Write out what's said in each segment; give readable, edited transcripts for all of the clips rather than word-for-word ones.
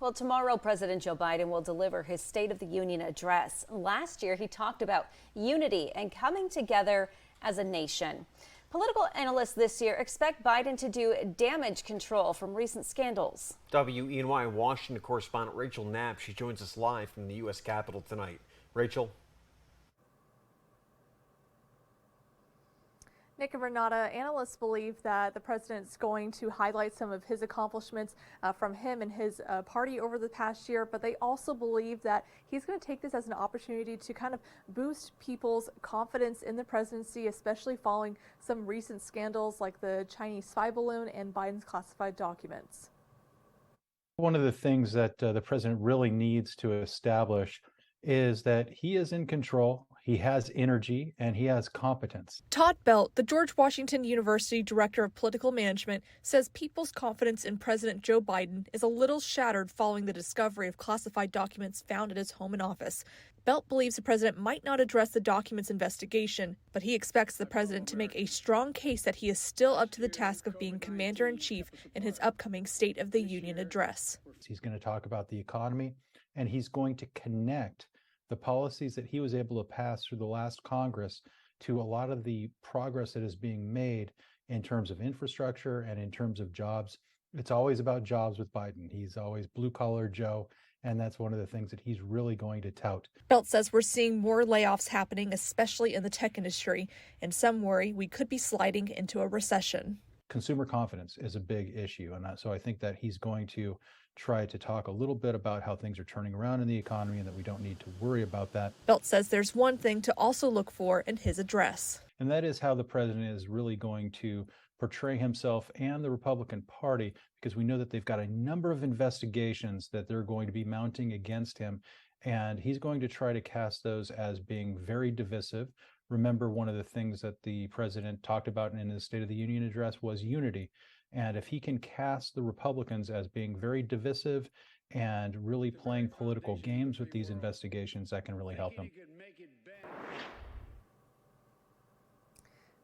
Well, tomorrow, President Joe Biden will deliver his State of the Union address. Last year, he talked about unity and coming together as a nation. Political analysts this year expect Biden to do damage control from recent scandals. WENY Washington correspondent Rachel Knapp, she joins us live from the U.S. Capitol tonight. Rachel. Nick and Renata, analysts believe that the president's going to highlight some of his accomplishments from him and his party over the past year, but they also believe that he's going to take this as an opportunity to kind of boost people's confidence in the presidency, especially following some recent scandals like the Chinese spy balloon and Biden's classified documents. One of the things that the president really needs to establish is that he is in control, he has energy, and he has competence. Todd Belt, the George Washington University Director of Political Management, says people's confidence in President Joe Biden is a little shattered following the discovery of classified documents found at his home and office. Belt believes the president might not address the documents investigation, but he expects the president to make a strong case that he is still up to the task of being commander-in-chief in his upcoming State of the Union address. He's going to talk about the economy, and he's going to connect the policies that he was able to pass through the last Congress to a lot of the progress that is being made in terms of infrastructure and in terms of jobs. It's always about jobs with Biden. He's always blue-collar Joe, and that's one of the things that he's really going to tout. Belt says we're seeing more layoffs happening, especially in the tech industry, and some worry we could be sliding into a recession. Consumer confidence is a big issue, and so I think that he's going to try to talk a little bit about how things are turning around in the economy and that we don't need to worry about that. Belt says there's one thing to also look for in his address. And that is how the president is really going to portray himself and the Republican Party, because we know that they've got a number of investigations that they're going to be mounting against him. And he's going to try to cast those as being very divisive. Remember, one of the things that the president talked about in his State of the Union address was unity. And if he can cast the Republicans as being very divisive and really playing political games with these investigations, that can really help him.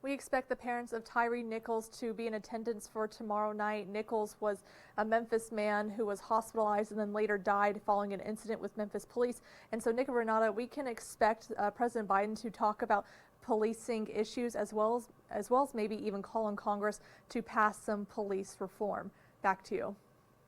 We expect the parents of Tyree Nichols to be in attendance for tomorrow night. Nichols was a Memphis man who was hospitalized and then later died following an incident with Memphis police. And so, Nick and Renata, we can expect President Biden to talk about policing issues as well as maybe even call on Congress to pass some police reform. Back to you.